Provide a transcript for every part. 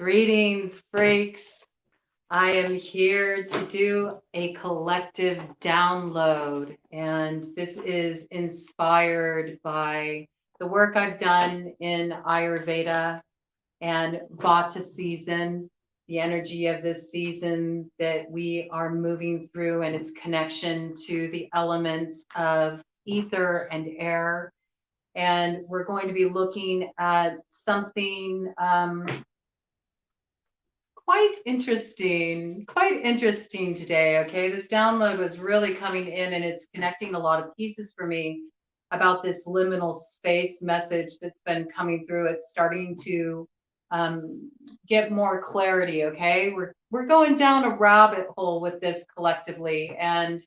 Greetings, freaks. I am here to do a collective download, and this is inspired by the work I've done in Ayurveda and Vata season, the energy of this season that we are moving through, and its connection to the elements of ether and air. And we're going to be looking at something quite interesting today. Okay, this download was really coming in and it's connecting a lot of pieces for me about this liminal space message that's been coming through. It's starting to get more clarity. Okay, we're going down a rabbit hole with this collectively, and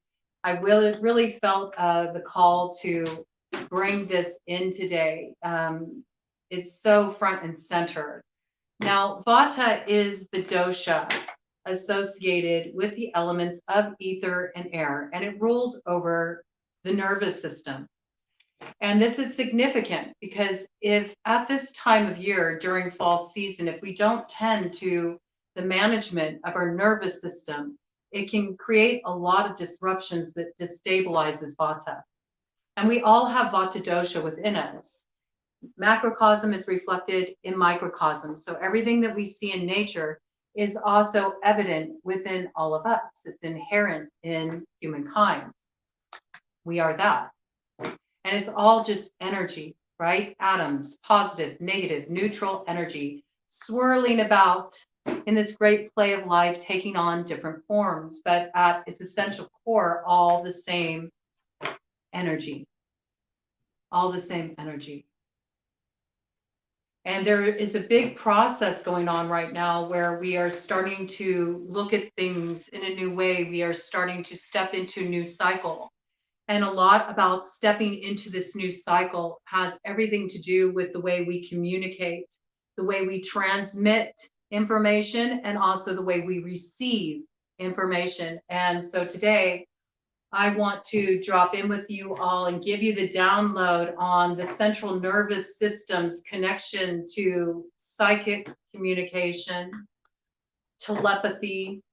I really felt the call to bring this in today. It's so front and center. Now, Vata is the dosha associated with the elements of ether and air, and it rules over the nervous system. And this is significant because if at this time of year during fall season, if we don't tend to the management of our nervous system, it can create a lot of disruptions that destabilizes Vata. And we all have Vata dosha within us. Macrocosm is reflected in microcosm. So everything that we see in nature is also evident within all of us. It's inherent in humankind. We are that. And it's all just energy, right? Atoms, positive, negative, neutral energy, swirling about in this great play of life, taking on different forms, but at its essential core, all the same energy. All the same energy. And there is a big process going on right now where we are starting to look at things in a new way. We are starting to step into a new cycle. And a lot about stepping into this new cycle has everything to do with the way we communicate, the way we transmit information, and also the way we receive information. And so today, I want to drop in with you all and give you the download on the central nervous system's connection to psychic communication, telepathy,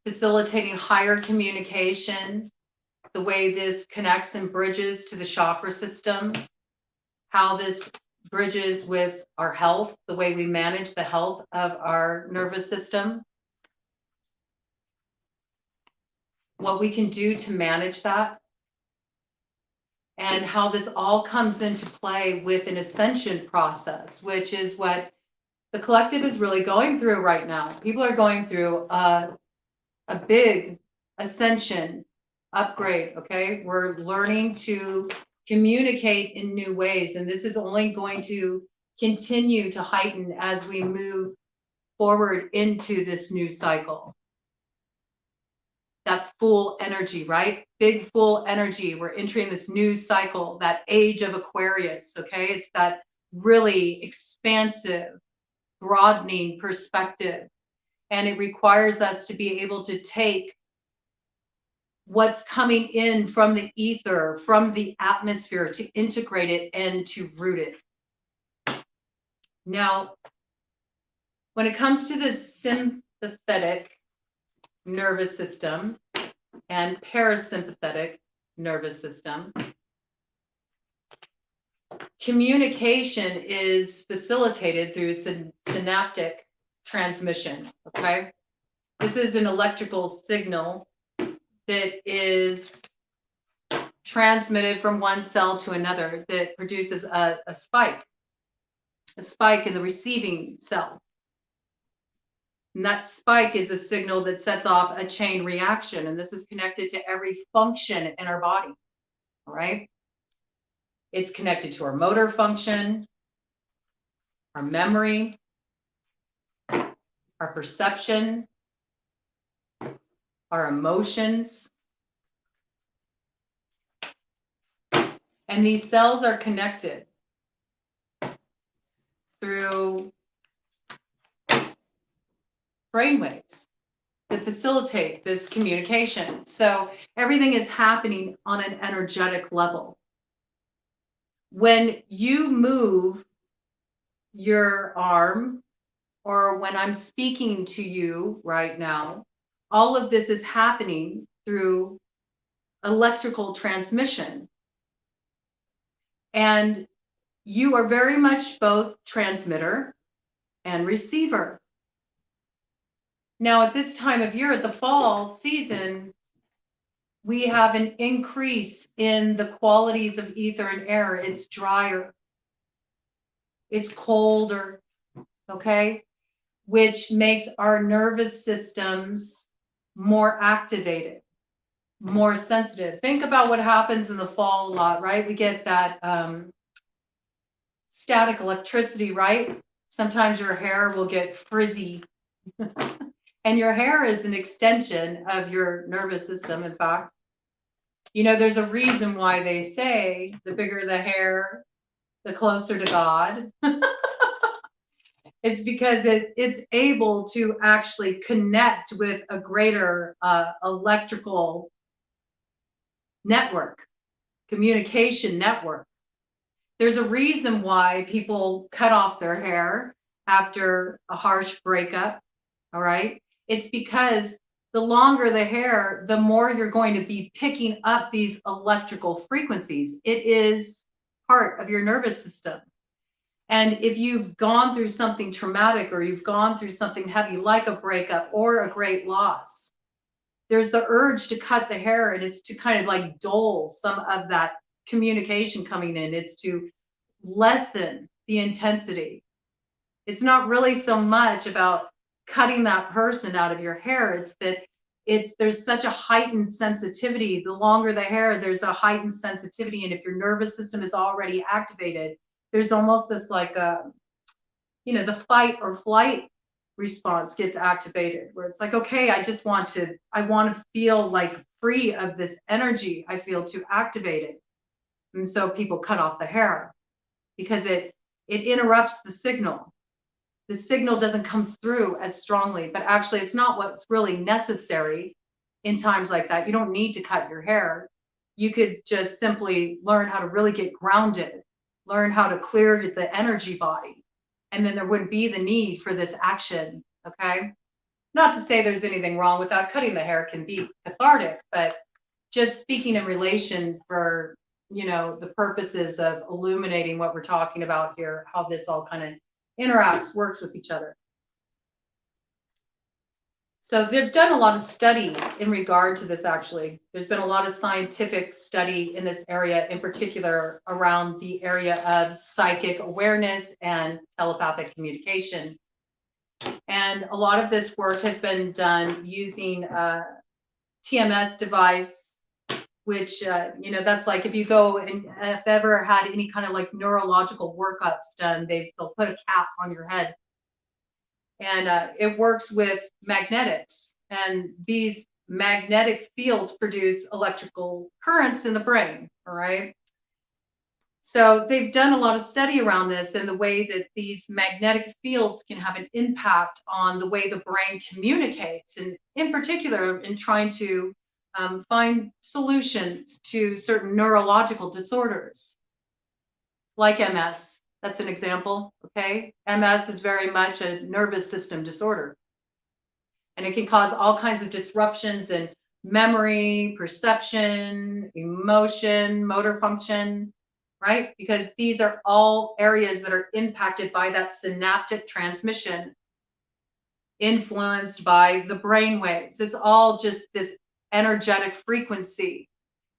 facilitating higher communication, the way this connects and bridges to the chakra system, how this bridges with our health, the way we manage the health of our nervous system, what we can do to manage that, and how this all comes into play with an ascension process, which is what the collective is really going through right now. People are going through a big ascension upgrade, okay? We're learning to communicate in new ways, and this is only going to continue to heighten as we move forward into this new cycle. That full energy, right? Big full energy. We're entering this new cycle, that age of Aquarius, okay? It's that really expansive, broadening perspective. And it requires us to be able to take what's coming in from the ether, from the atmosphere, to integrate it and to root it. Now, when it comes to the sympathetic nervous system and parasympathetic nervous system, communication is facilitated through synaptic transmission, okay? This is an electrical signal that is transmitted from one cell to another that produces a spike in the receiving cell. And that spike is a signal that sets off a chain reaction. And this is connected to every function in our body. All right. It's connected to our motor function, our memory, our perception, our emotions. And these cells are connected through brainwaves that facilitate this communication. So everything is happening on an energetic level. When you move your arm, or when I'm speaking to you right now, all of this is happening through electrical transmission. And you are very much both transmitter and receiver. Now, at this time of year, at the fall season, we have an increase in the qualities of ether and air. It's drier, it's colder, okay? Which makes our nervous systems more activated, more sensitive. Think about what happens in the fall a lot, right? We get that static electricity, right? Sometimes your hair will get frizzy. And your hair is an extension of your nervous system, in fact. You know, there's a reason why they say the bigger the hair, the closer to God. It's because it's able to actually connect with a greater electrical network, communication network. There's a reason why people cut off their hair after a harsh breakup, all right? It's because the longer the hair, the more you're going to be picking up these electrical frequencies. It is part of your nervous system. And if you've gone through something traumatic, or you've gone through something heavy like a breakup or a great loss, there's the urge to cut the hair, and it's to kind of like dull some of that communication coming in. It's to lessen the intensity. It's not really so much about cutting that person out of your hair. It's that there's such a heightened sensitivity. The longer the hair, there's a heightened sensitivity. And if your nervous system is already activated, there's almost this like the fight or flight response gets activated, where it's like, okay, I want to feel like free of this energy. I feel too activated. And so people cut off the hair because it interrupts the signal. The signal doesn't come through as strongly, but actually it's not what's really necessary in times like that. You don't need to cut your hair. You could just simply learn how to really get grounded, learn how to clear the energy body, and then there wouldn't be the need for this action, okay? Not to say there's anything wrong with that. Cutting the hair can be cathartic, but just speaking in relation for, the purposes of illuminating what we're talking about here, how this all kind of interacts, works with each other. So they've done a lot of study in regard to this, actually. There's been a lot of scientific study in this area, in particular around the area of psychic awareness and telepathic communication. And a lot of this work has been done using a TMS device, which, that's like if you go and if ever had any kind of like neurological workups done, they'll put a cap on your head. And it works with magnetics. And these magnetic fields produce electrical currents in the brain, all right? So they've done a lot of study around this and the way that these magnetic fields can have an impact on the way the brain communicates, and in particular in trying to find solutions to certain neurological disorders like MS. That's an example, okay? MS is very much a nervous system disorder. And it can cause all kinds of disruptions in memory, perception, emotion, motor function, right? Because these are all areas that are impacted by that synaptic transmission, influenced by the brain waves. It's all just this energetic frequency.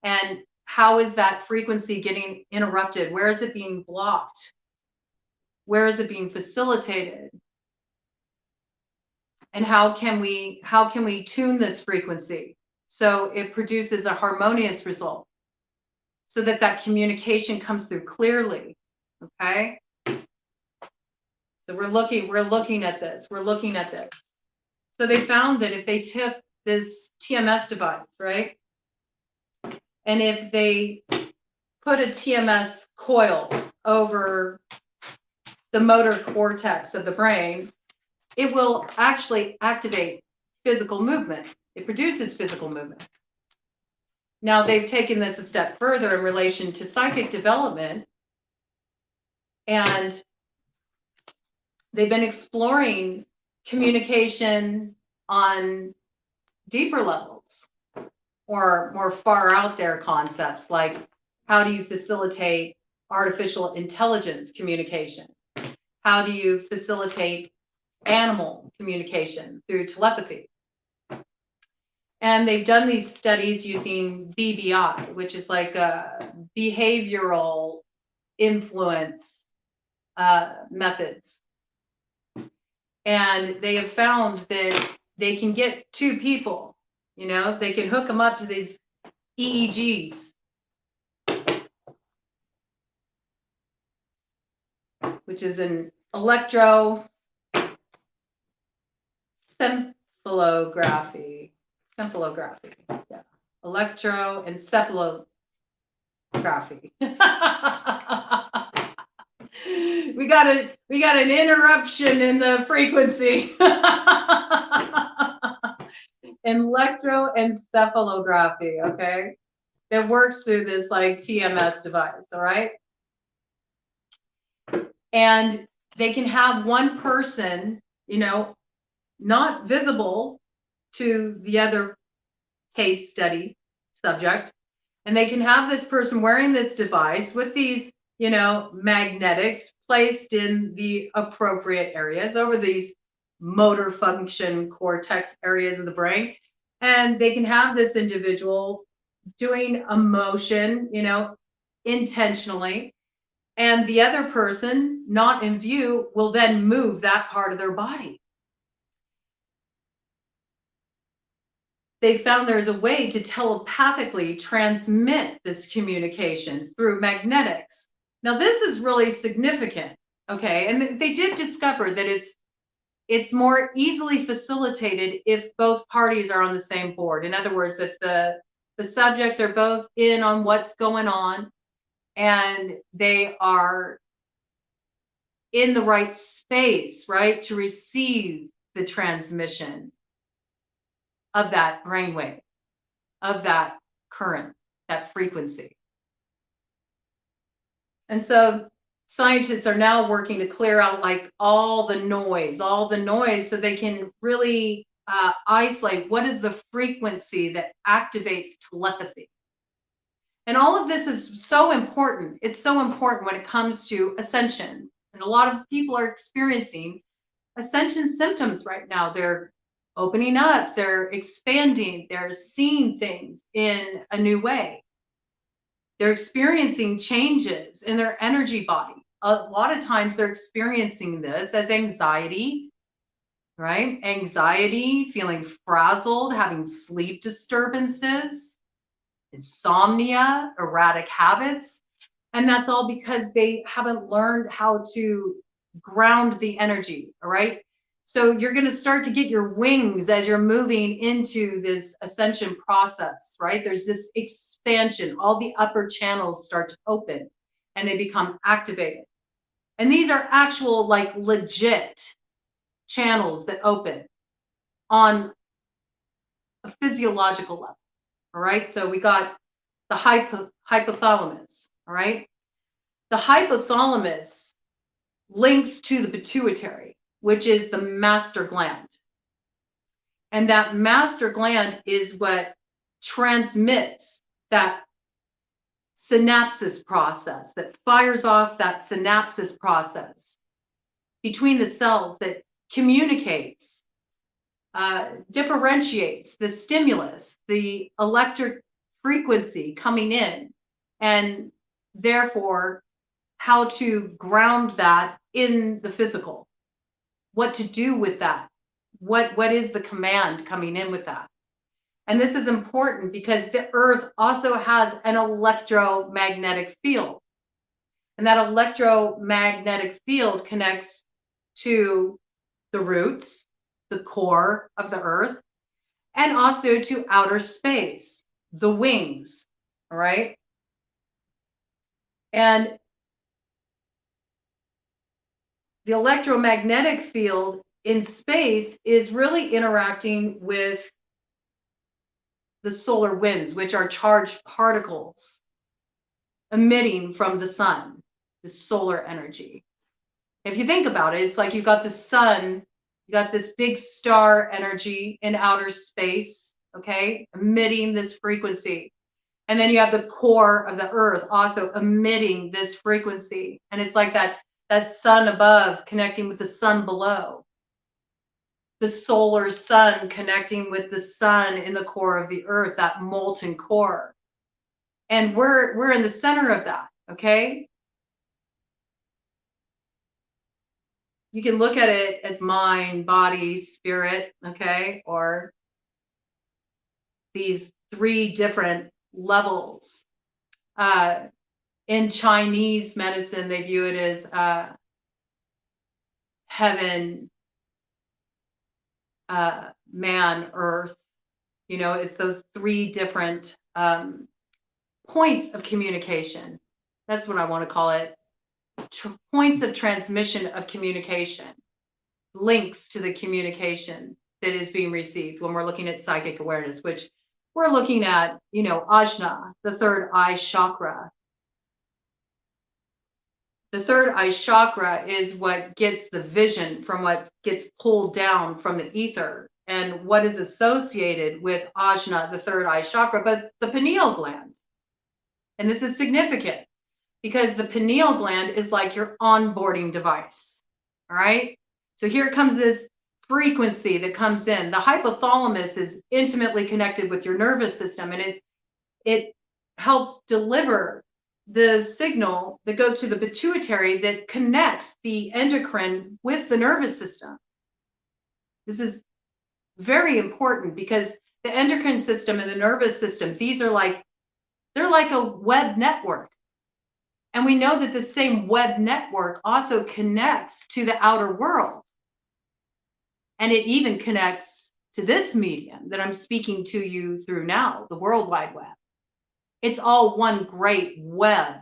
And how is that frequency getting interrupted? Where is it being blocked? Where is it being facilitated? And how can we tune this frequency so it produces a harmonious result, so that communication comes through clearly? Okay. So we're looking at this. So they found that if they took this TMS device, right, and if they put a TMS coil over the motor cortex of the brain, it will actually activate physical movement. It produces physical movement. Now they've taken this a step further in relation to psychic development, and they've been exploring communication on deeper levels or more far out there concepts, like how do you facilitate artificial intelligence communication? How do you facilitate animal communication through telepathy? And they've done these studies using BBI, which is like a behavioral influence methods. And they have found that they can get two people, you know, they can hook them up to these EEGs, which is an electroencephalography. Yeah. Electroencephalography. we got an interruption in the frequency. Electroencephalography, okay? It works through this like TMS device, all right? And they can have one person, you know, not visible to the other case study subject, and they can have this person wearing this device with these, you know, magnetics placed in the appropriate areas over these motor function cortex areas of the brain. And they can have this individual doing a motion, you know, intentionally, and the other person, not in view, will then move that part of their body. They found there's a way to telepathically transmit this communication through magnetics. Now, this is really significant, okay? And they did discover that it's more easily facilitated if both parties are on the same board. In other words, if the subjects are both in on what's going on and they are in the right space, right, to receive the transmission of that brainwave, of that current, that frequency. And so scientists are now working to clear out like all the noise, so they can really isolate what is the frequency that activates telepathy. And all of this is so important. It's so important when it comes to ascension. And a lot of people are experiencing ascension symptoms right now. They're opening up, they're expanding, they're seeing things in a new way. They're experiencing changes in their energy body. A lot of times they're experiencing this as anxiety, right? Anxiety, feeling frazzled, having sleep disturbances, insomnia, erratic habits. And that's all because they haven't learned how to ground the energy, all right? So you're going to start to get your wings as you're moving into this ascension process, right? There's this expansion. All the upper channels start to open and they become activated. And these are actual, like, legit channels that open on a physiological level, all right? So we got the hypothalamus, all right? The hypothalamus links to the pituitary, which is the master gland. And that master gland is what transmits that synapses process, that fires off that synapses process between the cells that communicates, differentiates the stimulus, the electric frequency coming in, and therefore how to ground that in the physical, what to do with that, what is the command coming in with that. And this is important because the earth also has an electromagnetic field, and that electromagnetic field connects to the roots, the core of the earth, and also to outer space, the wings, all right? And the electromagnetic field in space is really interacting with the solar winds, which are charged particles emitting from the sun, the solar energy. If you think about it, it's like you've got the sun, you got this big star energy in outer space, okay, emitting this frequency. And then you have the core of the earth also emitting this frequency. And it's like that sun above connecting with the sun below. The solar sun connecting with the sun in the core of the earth, that molten core. And we're in the center of that, okay? You can look at it as mind, body, spirit, okay? Or these three different levels. In Chinese medicine, they view it as heaven, man, earth. You know, it's those three different points of communication. That's what I want to call it. Points of transmission of communication, links to the communication that is being received when we're looking at psychic awareness, which we're looking at, you know, ajna, the third eye chakra. The third eye chakra is what gets the vision from what gets pulled down from the ether, and what is associated with ajna, the third eye chakra, but the pineal gland. And this is significant because the pineal gland is like your onboarding device. All right. So here comes this frequency that comes in. The hypothalamus is intimately connected with your nervous system, and it helps deliver the signal that goes to the pituitary that connects the endocrine with the nervous system. This is very important because the endocrine system and the nervous system, they're like a web network. And we know that the same web network also connects to the outer world. And it even connects to this medium that I'm speaking to you through now, the World Wide Web. It's all one great web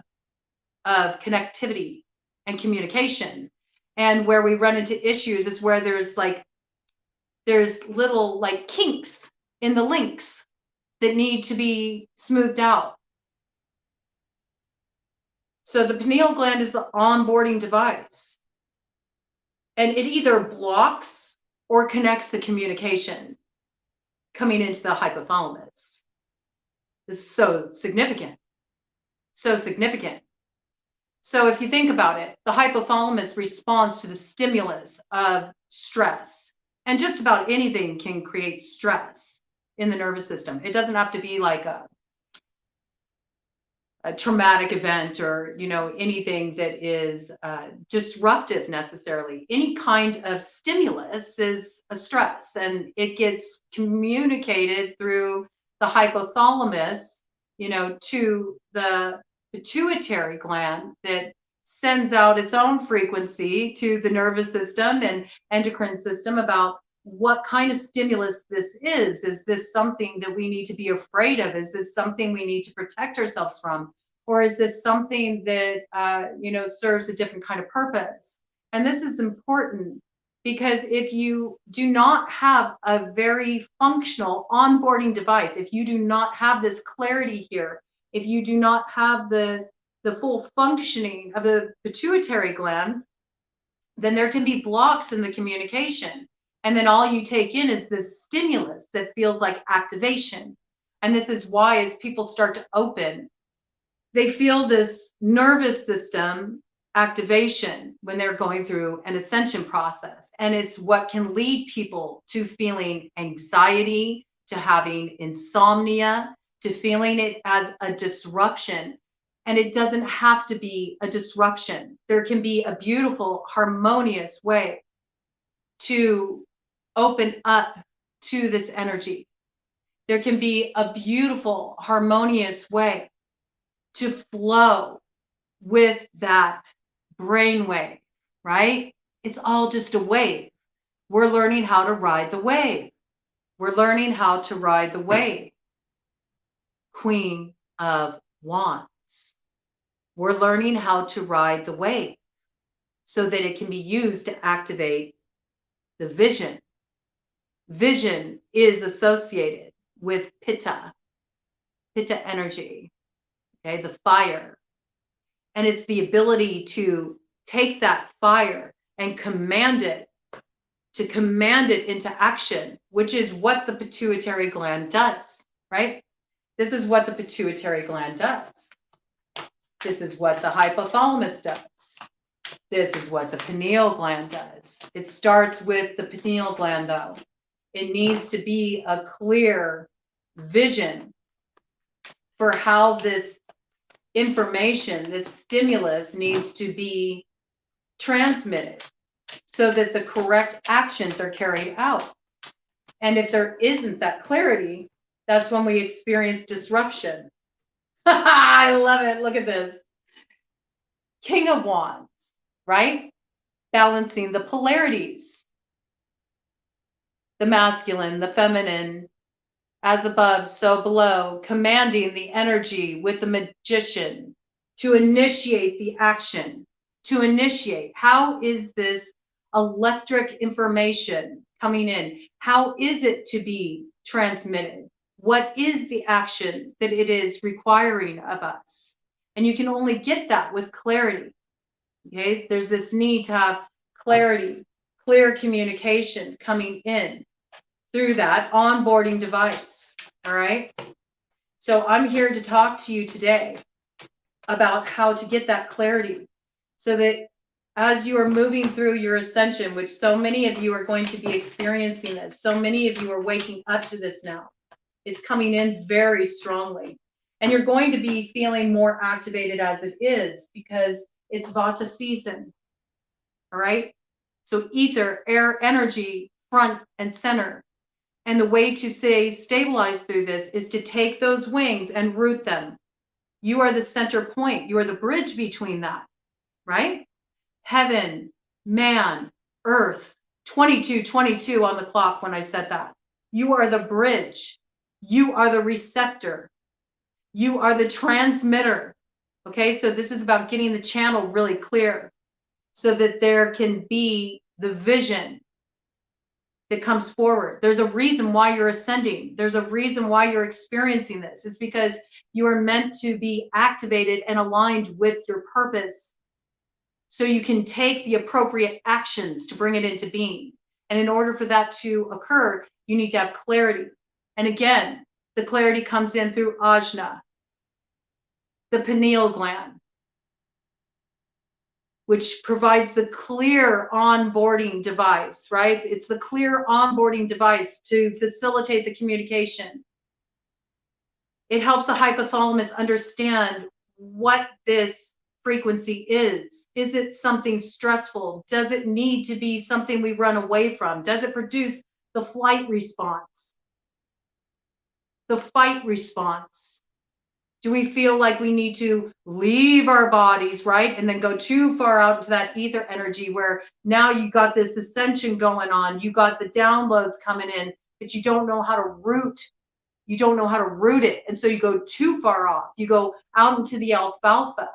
of connectivity and communication. And where we run into issues is where there's little like kinks in the links that need to be smoothed out. So the pineal gland is the onboarding device, and it either blocks or connects the communication coming into the hypothalamus. This is so significant. So significant. So if you think about it, the hypothalamus responds to the stimulus of stress, and just about anything can create stress in the nervous system. It doesn't have to be like a traumatic event or, you know, anything that is disruptive necessarily. Any kind of stimulus is a stress, and it gets communicated through the hypothalamus, you know, to the pituitary gland that sends out its own frequency to the nervous system and endocrine system about what kind of stimulus this is. Is this something that we need to be afraid of? Is this something we need to protect ourselves from? Or is this something that, you know, serves a different kind of purpose? And this is important because if you do not have a very functional onboarding device, if you do not have this clarity here, if you do not have the full functioning of the pituitary gland, then there can be blocks in the communication. And then all you take in is this stimulus that feels like activation. And this is why as people start to open, they feel this nervous system activation when they're going through an ascension process. And it's what can lead people to feeling anxiety, to having insomnia, to feeling it as a disruption. And it doesn't have to be a disruption. There can be a beautiful, harmonious way to open up to this energy. There can be a beautiful, harmonious way to flow with that brainwave, right? It's all just a wave. We're learning how to ride the wave. We're learning how to ride the wave. Queen of Wands. We're learning how to ride the wave so that it can be used to activate the vision. Vision is associated with Pitta energy, okay, the fire. And it's the ability to take that fire and command it, to command it into action, which is what the pituitary gland does, right? This is what the pituitary gland does. This is what the hypothalamus does. This is what the pineal gland does. It starts with the pineal gland, though. It needs to be a clear vision for how this information, this stimulus, needs to be transmitted so that the correct actions are carried out. And if there isn't that clarity, that's when we experience disruption. I love it. Look at this. King of Wands, right? Balancing the polarities. The masculine, the feminine, as above, so below, commanding the energy with the magician to initiate the action, to initiate. How is this electric information coming in? How is it to be transmitted? What is the action that it is requiring of us? And you can only get that with clarity. Okay, there's this need to have clarity, clear communication coming in through that onboarding device. All right. So I'm here to talk to you today about how to get that clarity so that as you are moving through your ascension, which so many of you are going to be experiencing this, so many of you are waking up to this now. It's coming in very strongly. And you're going to be feeling more activated as it is because it's Vata season. All right. So ether, air, energy, front and center. And the way to stay stabilized through this is to take those wings and root them. You are the center point. You are the bridge between that, right? Heaven, man, earth, 22:22 on the clock when I said that. You are the bridge. You are the receptor. You are the transmitter. Okay, so this is about getting the channel really clear so that there can be the vision that comes forward. There's a reason why you're ascending. There's a reason why you're experiencing this. It's because you are meant to be activated and aligned with your purpose so you can take the appropriate actions to bring it into being. And in order for that to occur, you need to have clarity. And again, the clarity comes in through ajna, the pineal gland, which provides the clear onboarding device, right? It's the clear onboarding device to facilitate the communication. It helps the hypothalamus understand what this frequency is. Is it something stressful? Does it need to be something we run away from? Does it produce the flight response? The fight response? Do we feel like we need to leave our bodies, right? And then go too far out into that ether energy where now you got this ascension going on, you got the downloads coming in, but you don't know how to root. You don't know how to root it. And so you go too far off. You go out into the alfalfa.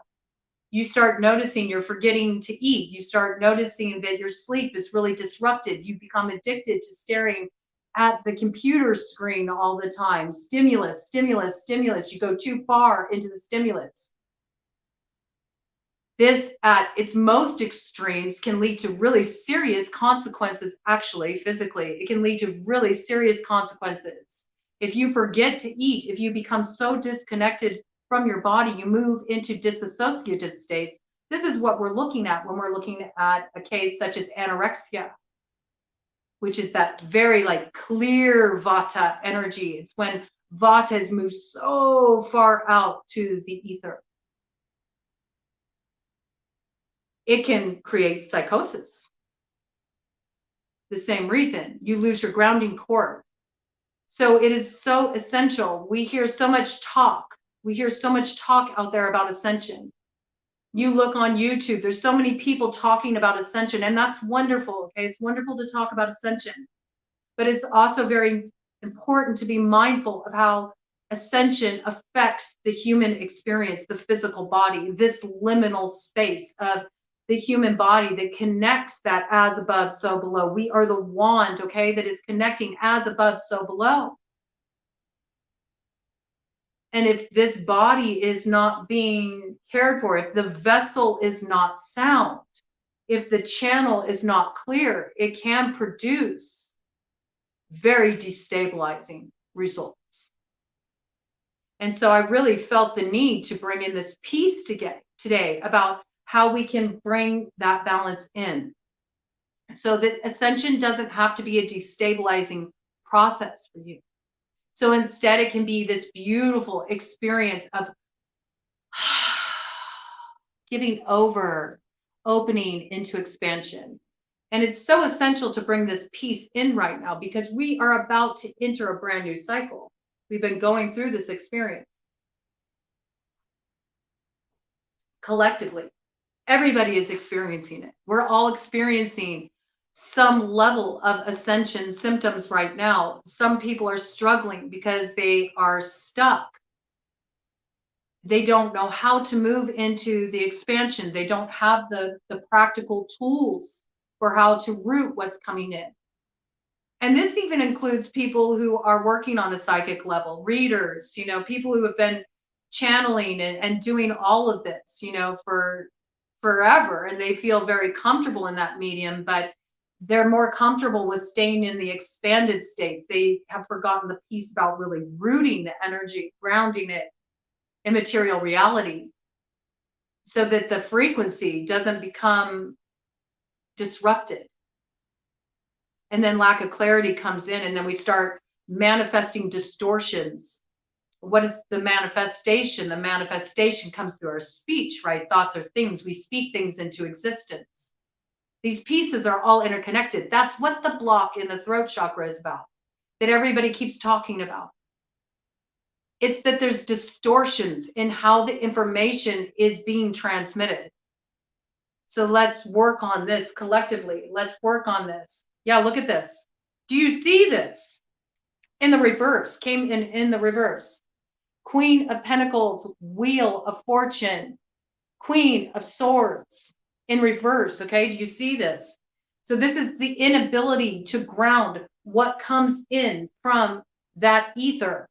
You start noticing you're forgetting to eat. You start noticing that your sleep is really disrupted. You become addicted to staring at the computer screen all the time. Stimulus, stimulus, stimulus. You go too far into the stimulus. This, at its most extremes, can lead to really serious consequences, actually, physically. It can lead to really serious consequences. If you forget to eat, if you become so disconnected from your body, you move into disassociative states. This is what we're looking at when we're looking at a case such as anorexia, which is that very like clear Vata energy. It's when Vata has moved so far out to the ether. It can create psychosis. The same reason, you lose your grounding cord. So it is so essential. We hear so much talk. We hear so much talk out there about ascension. You look on YouTube, there's so many people talking about ascension, and that's wonderful. Okay, it's wonderful to talk about ascension, but it's also very important to be mindful of how ascension affects the human experience, the physical body, this liminal space of the human body that connects that as above, so below. We are the wand, okay, that is connecting as above, so below. And if this body is not being cared for, if the vessel is not sound, if the channel is not clear, it can produce very destabilizing results. And so I really felt the need to bring in this piece today about how we can bring that balance in, so that ascension doesn't have to be a destabilizing process for you. So instead, it can be this beautiful experience of giving over, opening into expansion. And it's so essential to bring this piece in right now, because we are about to enter a brand new cycle. We've been going through this experience collectively. Everybody is experiencing it. We're all experiencing some level of ascension symptoms right now. Some people are struggling because they are stuck. They don't know how to move into the expansion. They don't have the practical tools for how to root what's coming in. And this even includes people who are working on a psychic level, readers, people who have been channeling and doing all of this, for forever. And they feel very comfortable in that medium, but they're more comfortable with staying in the expanded states. They have forgotten the piece about really rooting the energy, grounding it in material reality, so that the frequency doesn't become disrupted. And then lack of clarity comes in, and then we start manifesting distortions. What is the manifestation? The manifestation comes through our speech, right? Thoughts are things. We speak things into existence. These pieces are all interconnected. That's what the block in the throat chakra is about, that everybody keeps talking about. It's that there's distortions in how the information is being transmitted. So let's work on this collectively. Let's work on this. Yeah, look at this. Do you see this? In the reverse, came in the reverse. Queen of Pentacles, Wheel of Fortune, Queen of Swords in reverse. Okay, do you see this? So this is the inability to ground what comes in from that ether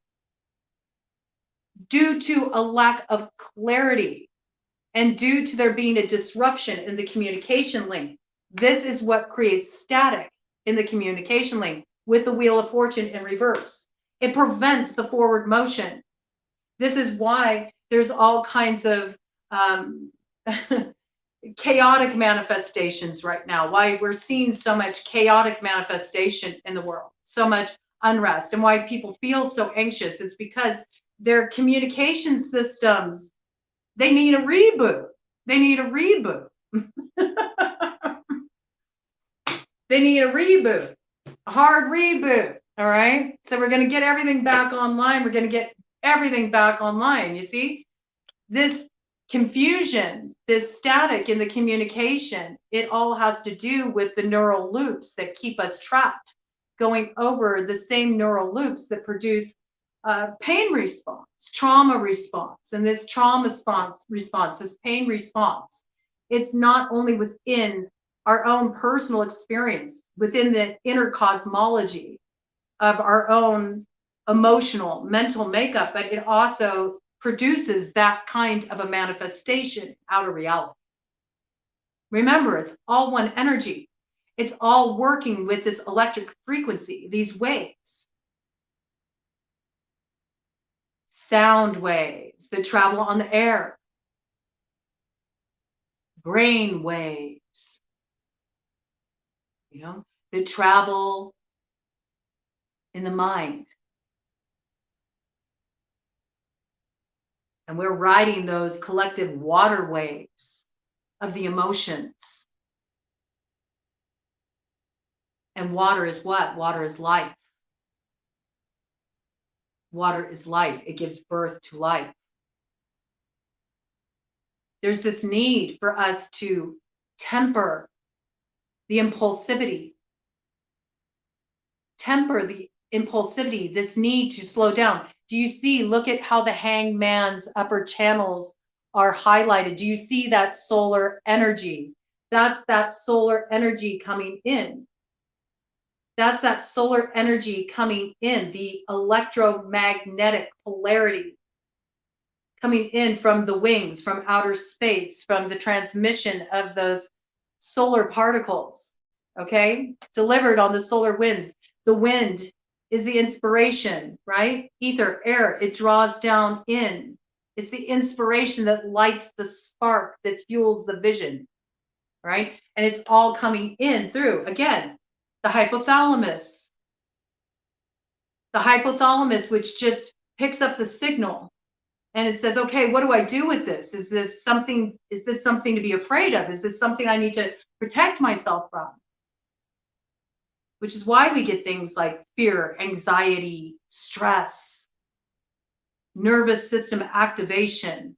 due to a lack of clarity and due to there being a disruption in the communication link. This is what creates static in the communication link with the Wheel of Fortune in reverse. It prevents the forward motion. This is why there's all kinds of chaotic manifestations right now, why we're seeing so much chaotic manifestation in the world, so much unrest, and why people feel so anxious. It's because their communication systems, they need a reboot. They need a reboot. They need a reboot, a hard reboot. All right. So we're going to get everything back online. We're going to get everything back online. You see, this confusion, this static in the communication, it all has to do with the neural loops that keep us trapped, going over the same neural loops that produce pain response, trauma response. And this trauma response, this pain response, it's not only within our own personal experience, within the inner cosmology of our own emotional, mental makeup, but it also produces that kind of a manifestation out of reality. Remember, it's all one energy. It's all working with this electric frequency, these waves. Sound waves that travel on the air. Brain waves, that travel in the mind. And we're riding those collective water waves of the emotions. And water is what? Water is life. Water is life. It gives birth to life. There's this need for us to temper the impulsivity. Temper the impulsivity, this need to slow down. Do you see, look at how the hangman's upper channels are highlighted. Do you see that solar energy? That's that solar energy coming in. That's that solar energy coming in, the electromagnetic polarity coming in from the wings, from outer space, from the transmission of those solar particles, okay, delivered on the solar winds. The wind is the inspiration, right? Ether, air, it draws down in. It's the inspiration that lights the spark that fuels the vision, right? And it's all coming in through, again, the hypothalamus. The hypothalamus, which just picks up the signal and it says, okay, what do I do with this? Is this something to be afraid of? Is this something I need to protect myself from? Which is why we get things like fear, anxiety, stress, nervous system activation.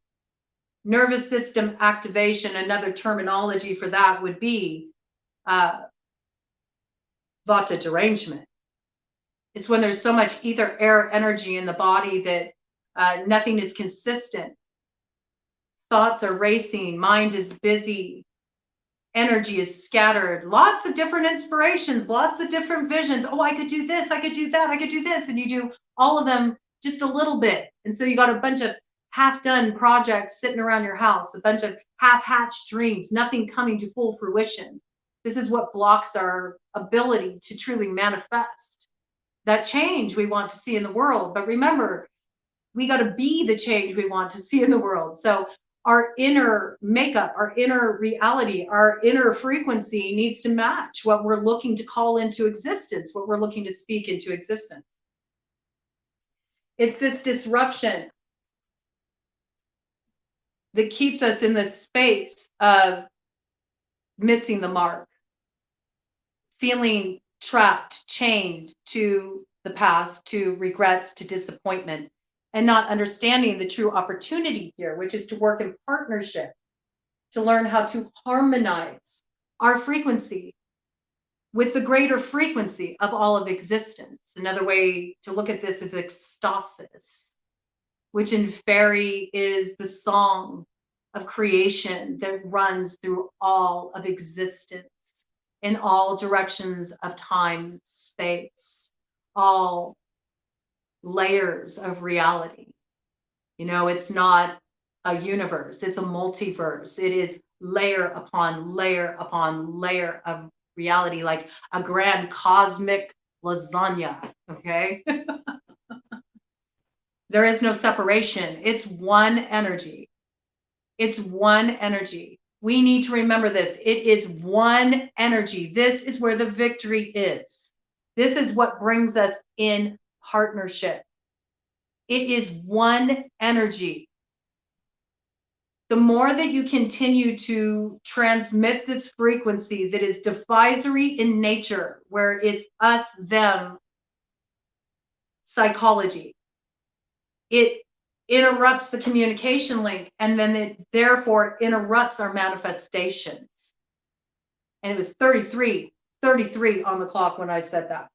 Nervous system activation, another terminology for that would be vata derangement. It's when there's so much ether, air, energy in the body that nothing is consistent. Thoughts are racing, mind is busy, energy is scattered, lots of different inspirations, lots of different visions. Oh, I could do this, I could do that, I could do this. And you do all of them just a little bit. And so you got a bunch of half-done projects sitting around your house, a bunch of half-hatched dreams, nothing coming to full fruition. This is what blocks our ability to truly manifest that change we want to see in the world. But remember, we got to be the change we want to see in the world. So our inner makeup, our inner reality, our inner frequency needs to match what we're looking to call into existence, what we're looking to speak into existence. It's this disruption that keeps us in this space of missing the mark, feeling trapped, chained to the past, to regrets, to disappointment, and not understanding the true opportunity here, which is to work in partnership, to learn how to harmonize our frequency with the greater frequency of all of existence. Another way to look at this is ecstasis, which in fairy is the song of creation that runs through all of existence in all directions of time, space, all layers of reality. You know, it's not a universe, it's a multiverse. It is layer upon layer upon layer of reality, like a grand cosmic lasagna, okay? There is no separation. It's one energy. It's one energy. We need to remember this. It is one energy. This is where the victory is. This is what brings us in partnership. It is one energy. The more that you continue to transmit this frequency that is divisory in nature, where it's us, them psychology, it interrupts the communication link, and then it therefore interrupts our manifestations. And it was 33 on the clock when I said that.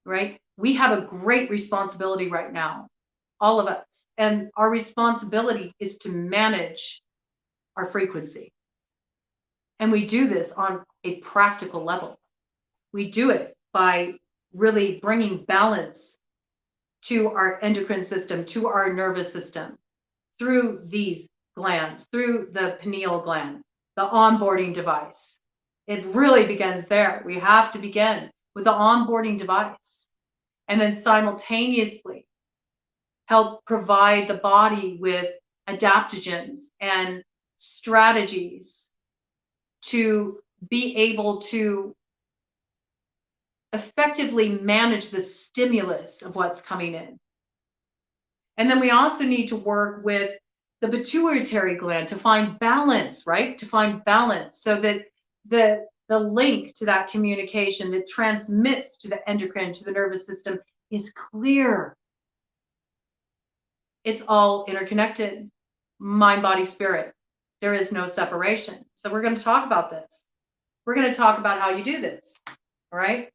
Right? We have a great responsibility right now, all of us. And our responsibility is to manage our frequency. And we do this on a practical level. We do it by really bringing balance to our endocrine system, to our nervous system, through these glands, through the pineal gland, the onboarding device. It really begins there. We have to begin with the onboarding device, and then simultaneously help provide the body with adaptogens and strategies to be able to effectively manage the stimulus of what's coming in. And then we also need to work with the pituitary gland to find balance, right? To find balance so that the link to that communication that transmits to the endocrine, to the nervous system is clear. It's all interconnected, mind, body, spirit. There is no separation. So we're going to talk about this. We're going to talk about how you do this, all right?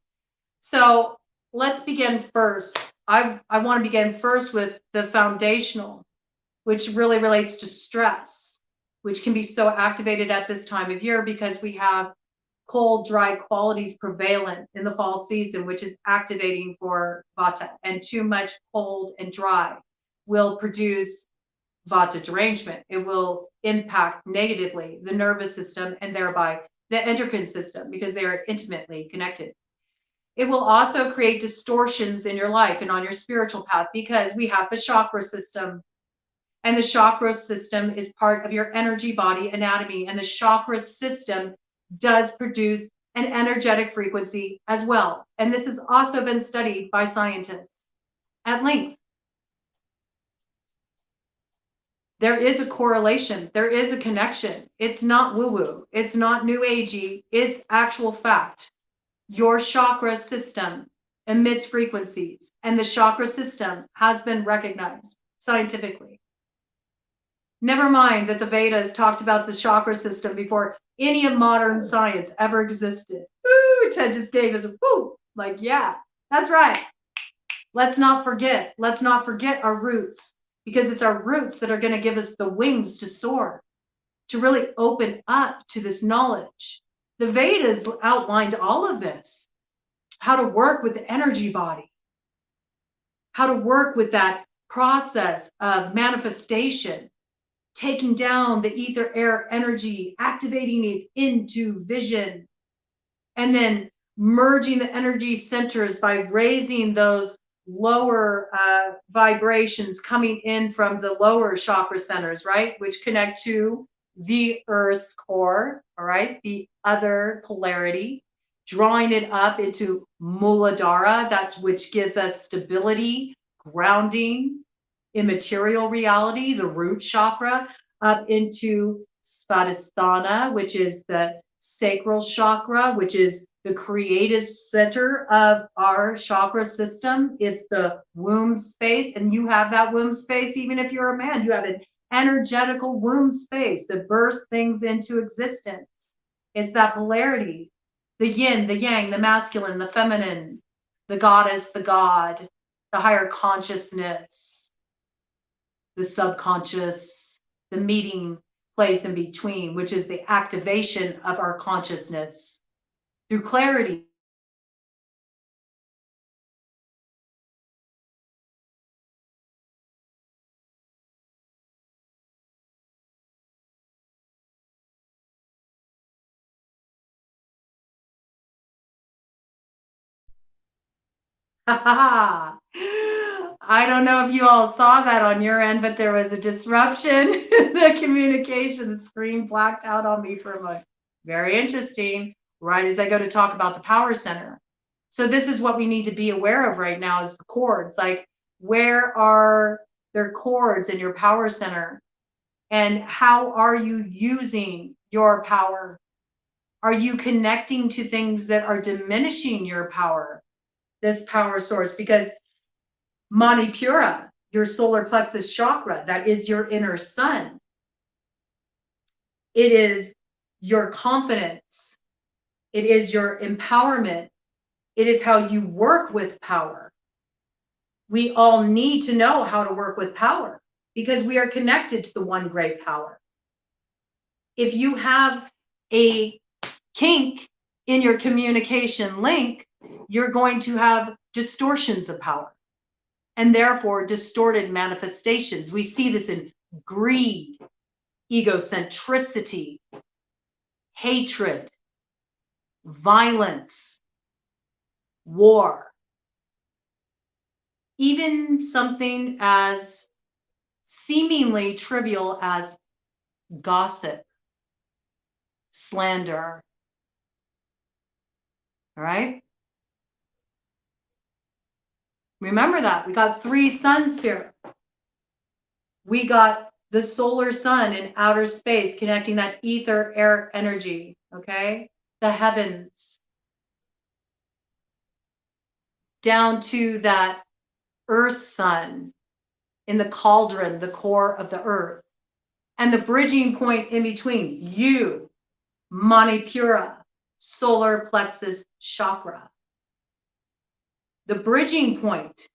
So let's begin first. I want to begin first with the foundational, which really relates to stress, which can be so activated at this time of year because we have cold, dry qualities prevalent in the fall season, which is activating for vata, and too much cold and dry will produce Vata derangement. It will impact negatively the nervous system and thereby the endocrine system because they are intimately connected. It will also create distortions in your life and on your spiritual path because we have the chakra system. And the chakra system is part of your energy body anatomy. And the chakra system does produce an energetic frequency as well. And this has also been studied by scientists at length. There is a correlation. There is a connection. It's not woo-woo. It's not new agey. It's actual fact. Your chakra system emits frequencies, and the chakra system has been recognized scientifically. Never mind that the Vedas talked about the chakra system before any of modern science ever existed. Ooh, Ted just gave us a woo. Like, yeah, that's right. Let's not forget. Let's not forget our roots, because it's our roots that are going to give us the wings to soar, to really open up to this knowledge. The Vedas outlined all of this, how to work with the energy body, how to work with that process of manifestation, taking down the ether air energy, activating it into vision, and then merging the energy centers by raising those lower vibrations coming in from the lower chakra centers, right? Which connect to the earth's core, all right? The other polarity, drawing it up into Muladhara, that's which gives us stability, grounding, immaterial reality, the root chakra, up into Svadhisthana, which is the sacral chakra, which is the creative center of our chakra system. It's the womb space, and you have that womb space even if you're a man. You have an energetical womb space that bursts things into existence. It's that polarity, the yin, the yang, the masculine, the feminine, the goddess, the god, the higher consciousness, the subconscious, the meeting place in between, which is the activation of our consciousness through clarity. I don't know if you all saw that on your end, but there was a disruption in the communication. The screen blacked out on me for a moment. Very interesting. Right as I go to talk about the power center. So this is what we need to be aware of right now is the cords. Like, where are there cords in your power center? And how are you using your power? Are you connecting to things that are diminishing your power? This power source, because Manipura, your solar plexus chakra, that is your inner sun. It is your confidence. It is your empowerment. It is how you work with power. We all need to know how to work with power because we are connected to the one great power. If you have a kink in your communication link, you're going to have distortions of power and therefore distorted manifestations. We see this in greed, egocentricity, hatred, violence, war, even something as seemingly trivial as gossip, slander. All right? Remember that. We got 3 suns here. We got the solar sun in outer space connecting that ether air energy, okay? The heavens. Down to that earth sun in the cauldron, the core of the earth. And the bridging point in between, you, Manipura, solar plexus chakra. The bridging point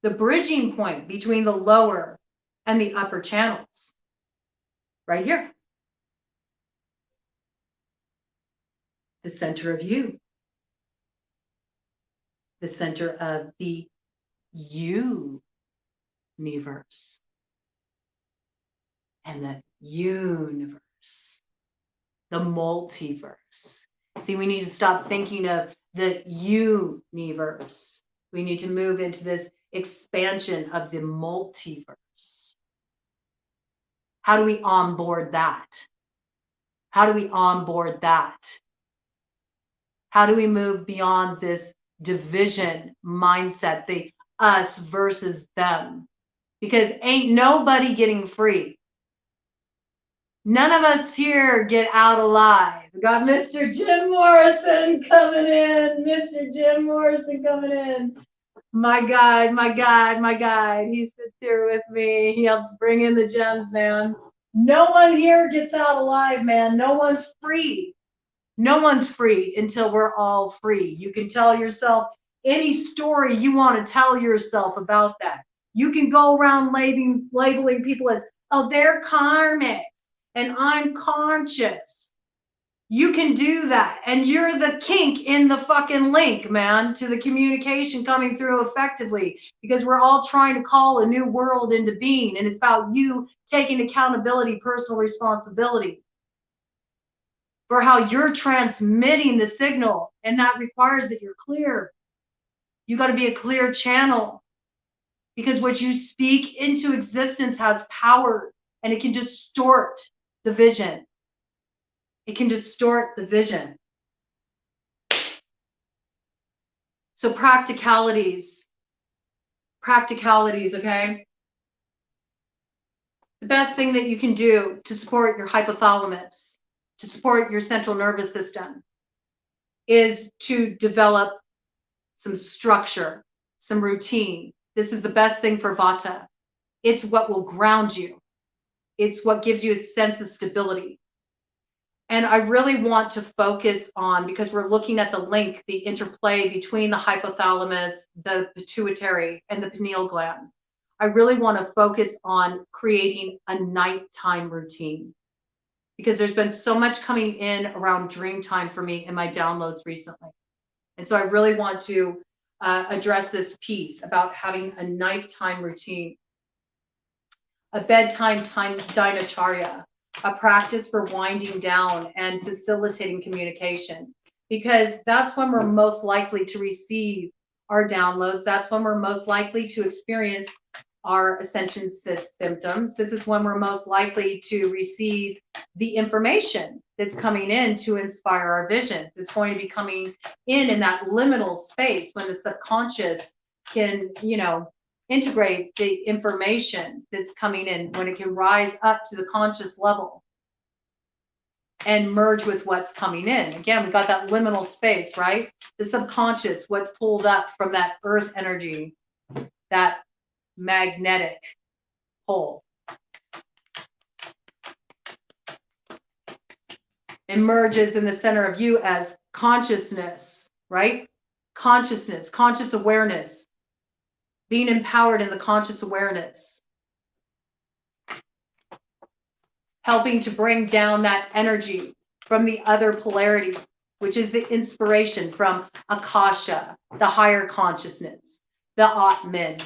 between the lower and the upper channels, right here. The center of you. The center of the universe. and the universe, the multiverse. See, we need to stop thinking of the universe. We need to move into this expansion of the multiverse. How do we onboard that? How do we onboard that? How do we move beyond this division mindset, the us versus them? Because ain't nobody getting free. None of us here get out alive. We got Mr. Jim Morrison coming in. Mr. Jim Morrison coming in. My God, my God, my God. He sits here with me. He helps bring in the gems, man. No one here gets out alive, man. No one's free. No one's free until we're all free. You can tell yourself any story you want to tell yourself about that. You can go around labeling people as, oh, they're karmics and I'm conscious. You can do that. And you're the kink in the fucking link, man, to the communication coming through effectively, because we're all trying to call a new world into being. And it's about you taking accountability, personal responsibility for how you're transmitting the signal. And that requires that you're clear. You got to be a clear channel, because what you speak into existence has power, and it can distort the vision. It can distort the vision. So practicalities, okay? The best thing that you can do to support your hypothalamus, to support your central nervous system, is to develop some structure, some routine. This is the best thing for Vata. It's what will ground you. It's what gives you a sense of stability. And I really want to focus on, because we're looking at the link, the interplay between the hypothalamus, the pituitary, and the pineal gland. I really want to focus on creating a nighttime routine, because there's been so much coming in around dream time for me in my downloads recently. And so I really want to address this piece about having a nighttime routine, a bedtime time dinacharya, a practice for winding down and facilitating communication, because that's when we're most likely to receive our downloads. That's when we're most likely to experience our ascension symptoms. This is when we're most likely to receive the information that's coming in to inspire our visions. It's going to be coming in that liminal space when the subconscious can, integrate the information that's coming in, when it can rise up to the conscious level and merge with what's coming in. Again, we got that liminal space, right? The subconscious, what's pulled up from that earth energy, that magnetic pole, emerges in the center of you as consciousness, right? Consciousness, conscious awareness, being empowered in the conscious awareness, helping to bring down that energy from the other polarity, which is the inspiration from Akasha, the higher consciousness, the Atman,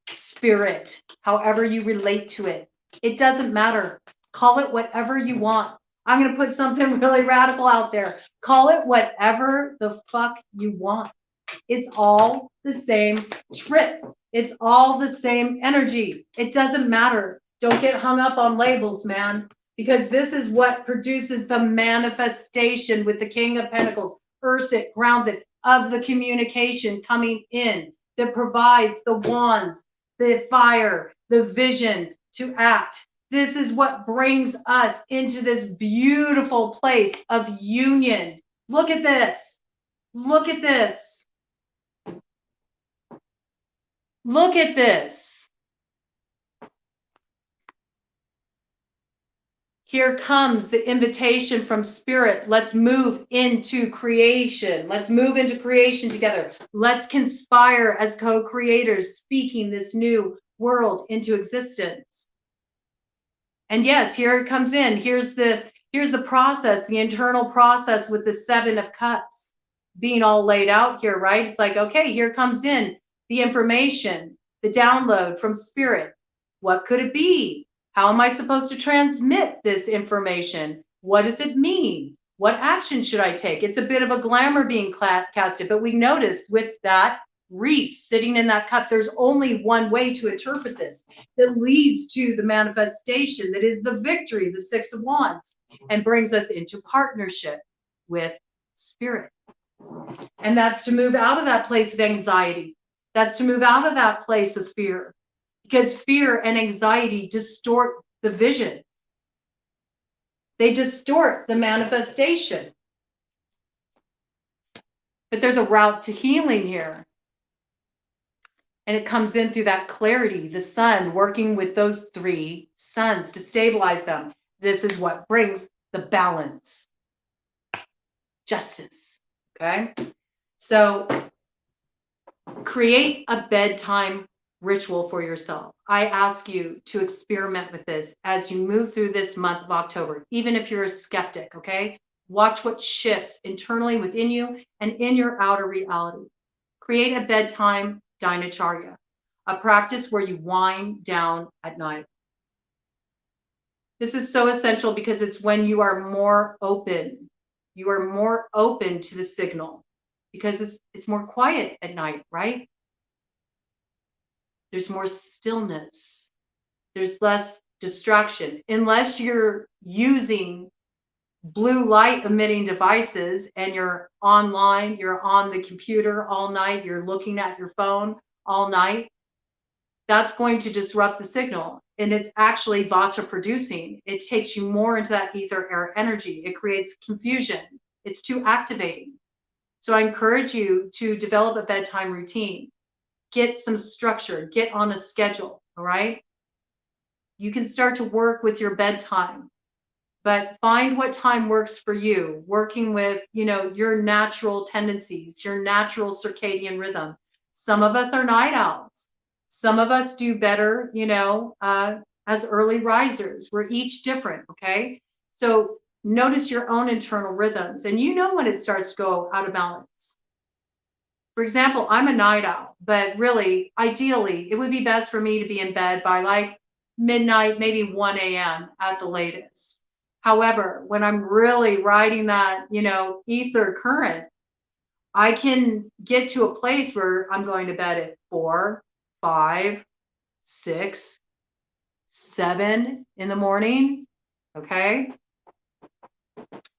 spirit, however you relate to it. It doesn't matter. Call it whatever you want. I'm going to put something really radical out there. Call it whatever the fuck you want. It's all the same trip. It's all the same energy. It doesn't matter. Don't get hung up on labels, man, because this is what produces the manifestation with the King of Pentacles. Earths it, grounds it, of the communication coming in that provides the wands, the fire, the vision to act. This is what brings us into this beautiful place of union. Look at this. Look at this. Look at this. Here comes the invitation from Spirit. Let's move into creation. Let's move into creation together. Let's conspire as co-creators, speaking this new world into existence. And yes, here it comes in. Here's the process, the internal process with the 7 of Cups being all laid out here, right? It's like, okay, here comes in the information, the download from Spirit. What could it be? How am I supposed to transmit this information? What does it mean? What action should I take? It's a bit of a glamour being casted, but we noticed with that wreath sitting in that cup, there's only one way to interpret this that leads to the manifestation that is the victory, the Six of Wands, and brings us into partnership with spirit. And that's to move out of that place of anxiety. That's to move out of that place of fear, because fear and anxiety distort the vision. They distort the manifestation. But there's a route to healing here. And it comes in through that clarity, the sun, working with those three suns to stabilize them. This is what brings the balance. Justice. Okay? So create a bedtime ritual for yourself. I ask you to experiment with this as you move through this month of October, even if you're a skeptic, okay? Watch what shifts internally within you and in your outer reality. Create a bedtime dinacharya, a practice where you wind down at night. This is so essential because it's when you are more open. You are more open to the signal because it's more quiet at night, right? There's more stillness. There's less distraction. Unless you're using blue light emitting devices and you're online, you're on the computer all night, you're looking at your phone all night, that's going to disrupt the signal. And it's actually vata producing. It takes you more into that ether air energy. It creates confusion. It's too activating. So I encourage you to develop a bedtime routine. Get some structure, get on a schedule, all right? You can start to work with your bedtime, but find what time works for you, working with, your natural tendencies, your natural circadian rhythm. Some of us are night owls. Some of us do better, as early risers. We're each different, okay? So notice your own internal rhythms, and you know when it starts to go out of balance. For example, I'm a night owl, but really, ideally, it would be best for me to be in bed by like midnight, maybe 1 a.m. at the latest. However, when I'm really riding that, ether current, I can get to a place where I'm going to bed at 4, 5, 6, 7 in the morning. Okay.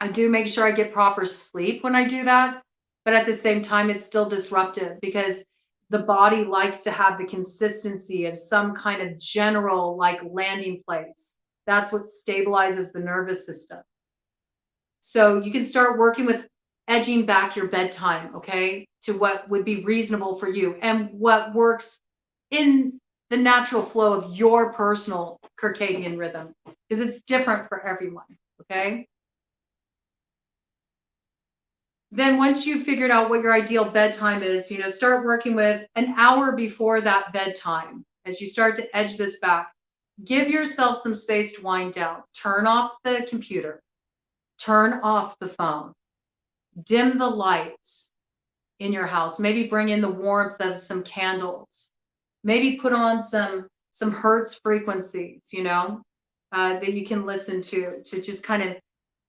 I do make sure I get proper sleep when I do that. But at the same time, it's still disruptive because the body likes to have the consistency of some kind of general like landing place. That's what stabilizes the nervous system. So you can start working with edging back your bedtime, okay, to what would be reasonable for you and what works in the natural flow of your personal circadian rhythm, because it's different for everyone, okay? Then once you've figured out what your ideal bedtime is, start working with an hour before that bedtime. As you start to edge this back, give yourself some space to wind down. Turn off the computer. Turn off the phone. Dim the lights in your house. Maybe bring in the warmth of some candles. Maybe put on some hertz frequencies, that you can listen to just kind of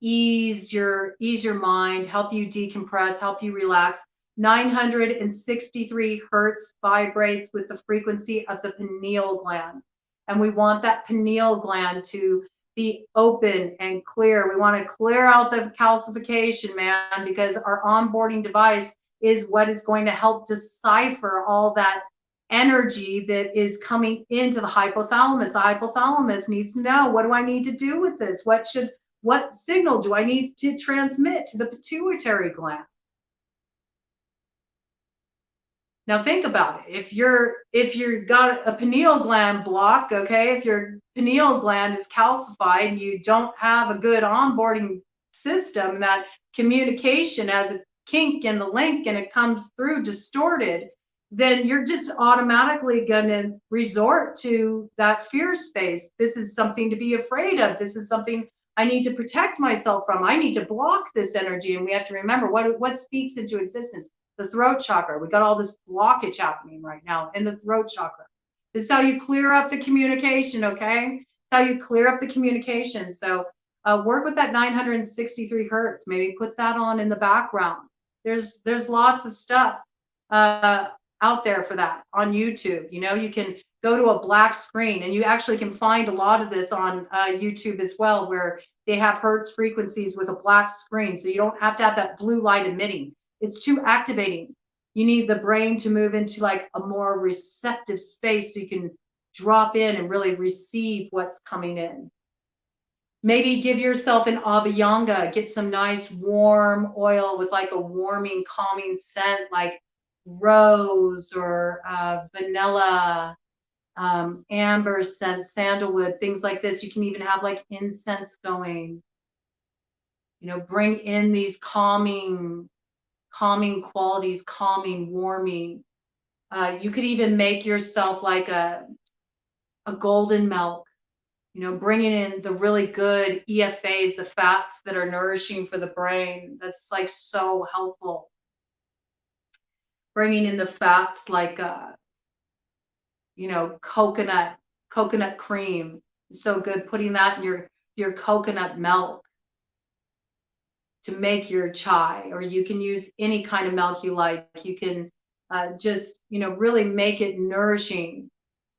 ease your mind, help you decompress, help you relax. 963 hertz vibrates with the frequency of the pineal gland. And we want that pineal gland to be open and clear. We want to clear out the calcification, man, because our onboarding device is what is going to help decipher all that energy that is coming into the hypothalamus. The hypothalamus needs to know, what do I need to do with this? What signal do I need to transmit to the pituitary gland? Now think about it. If you've got a pineal gland block, okay, if your pineal gland is calcified and you don't have a good onboarding system, that communication has a kink in the link and it comes through distorted, then you're just automatically going to resort to that fear space. This is something to be afraid of. This is something I need to protect myself from. I need to block this energy. And we have to remember what speaks into existence. The throat chakra. We got all this blockage happening right now in the throat chakra. This is how you clear up the communication, okay? how you clear up the communication. So work with that 963 hertz. Maybe put that on in the background. There's lots of stuff out there for that on YouTube. You know, you can go to a black screen, and you actually can find a lot of this on YouTube as well, where they have hertz frequencies with a black screen, so you don't have to have that blue light emitting. It's too activating. You need the brain to move into like a more receptive space so you can drop in and really receive what's coming in. Maybe give yourself an abhyanga, get some nice warm oil with like a warming, calming scent like rose or vanilla, amber scent, sandalwood, things like this. You can even have like incense going. You know, bring in these calming qualities, calming, warming. You could even make yourself like a golden milk, you know, bringing in the really good EFAs, the fats that are nourishing for the brain. That's like so helpful. Bringing in the fats like, you know, coconut cream. So good. Putting that in your coconut milk to make your chai, or you can use any kind of milk you like. You can just, you know, really make it nourishing.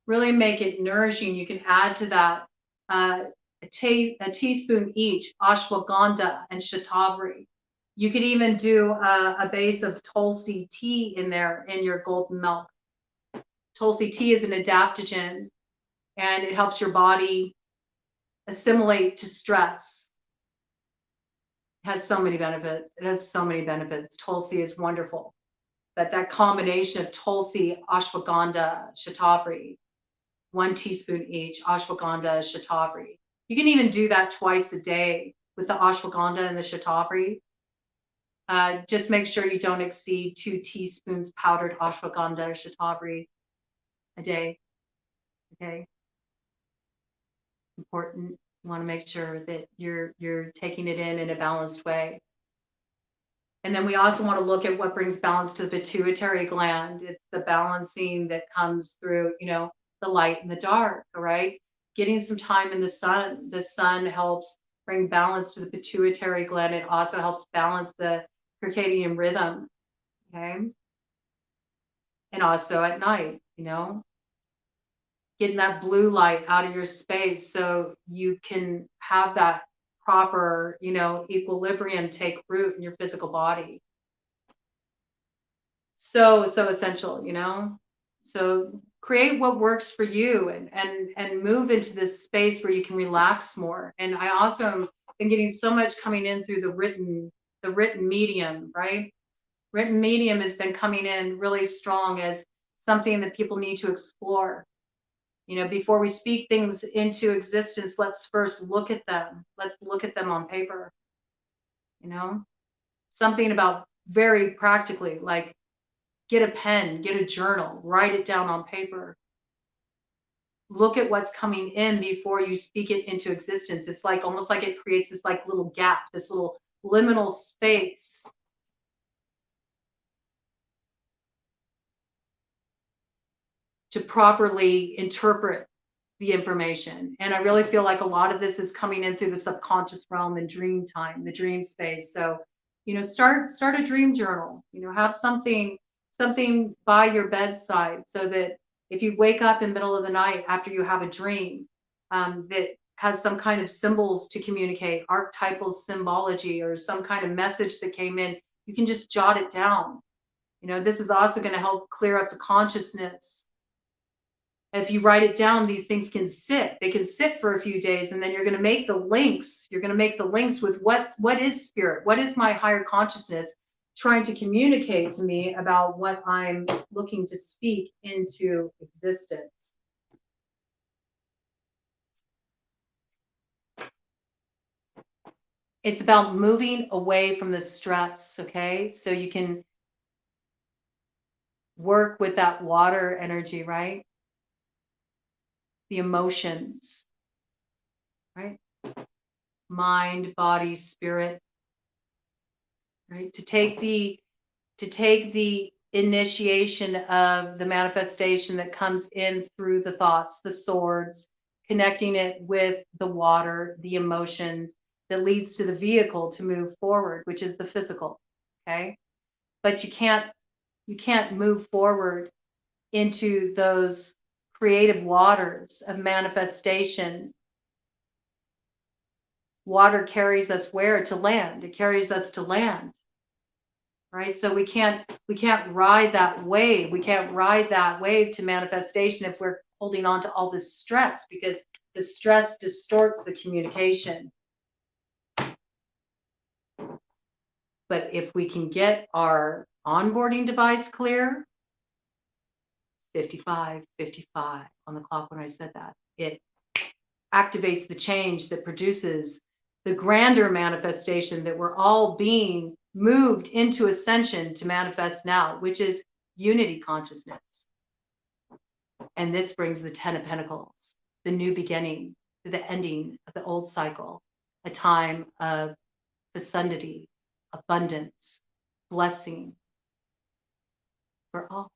Really make it nourishing. You can add to that a teaspoon each ashwagandha and shatavari. You could even do a base of Tulsi tea in there in your golden milk. Tulsi tea is an adaptogen, and it helps your body assimilate to stress. It has so many benefits. It has so many benefits. Tulsi is wonderful. But that combination of Tulsi, ashwagandha, shatavari, 1 teaspoon each, ashwagandha, shatavari. You can even do that twice a day with the ashwagandha and the shatavari. Just make sure you don't exceed 2 teaspoons powdered ashwagandha or shatavari a day. Okay. Important. You want to make sure that you're taking it in a balanced way. And then we also want to look at what brings balance to the pituitary gland. It's the balancing that comes through, you know, the light and the dark, all right? Getting some time in the sun. The sun helps bring balance to the pituitary gland. It also helps balance the circadian rhythm, okay? And also at night, you know, getting that blue light out of your space so you can have that proper, you know, equilibrium take root in your physical body. So essential, you know? So create what works for you, and move into this space where you can relax more. And I also am been getting so much coming in through the written medium, right? Written medium has been coming in really strong as something that people need to explore. You know, before we speak things into existence, let's first look at them. Let's look at them on paper. You know, something about very practically, like get a pen, get a journal, write it down on paper. Look at what's coming in before you speak it into existence. It's like almost like it creates this like little gap, this little liminal space. To properly interpret the information. And I really feel like a lot of this is coming in through the subconscious realm and dream time, the dream space. So, you know, start a dream journal, you know, have something by your bedside so that if you wake up in the middle of the night after you have a dream that has some kind of symbols to communicate, archetypal symbology or some kind of message that came in, you can just jot it down. You know, this is also going to help clear up the consciousness. If you write it down, these things can sit. They can sit for a few days, and then you're going to make the links. You're going to make the links with what is spirit? What is my higher consciousness trying to communicate to me about what I'm looking to speak into existence? It's about moving away from the stress, okay? So you can work with that water energy, right? The emotions, right? Mind, body, spirit, right? To take the initiation of the manifestation that comes in through the thoughts, the swords, connecting it with the water, the emotions that leads to the vehicle to move forward, which is the physical. Okay. But you can't move forward into those creative waters of manifestation. Water carries us where? To land. It carries us to land. Right? So we can't ride that wave. We can't ride that wave to manifestation if we're holding on to all this stress, because the stress distorts the communication. But if we can get our onboarding device clear, 55 on the clock when I said that, it activates the change that produces the grander manifestation that we're all being moved into ascension to manifest now, which is unity consciousness. And this brings the 10 of Pentacles, the new beginning, to the ending of the old cycle, a time of fecundity, abundance, blessing for all.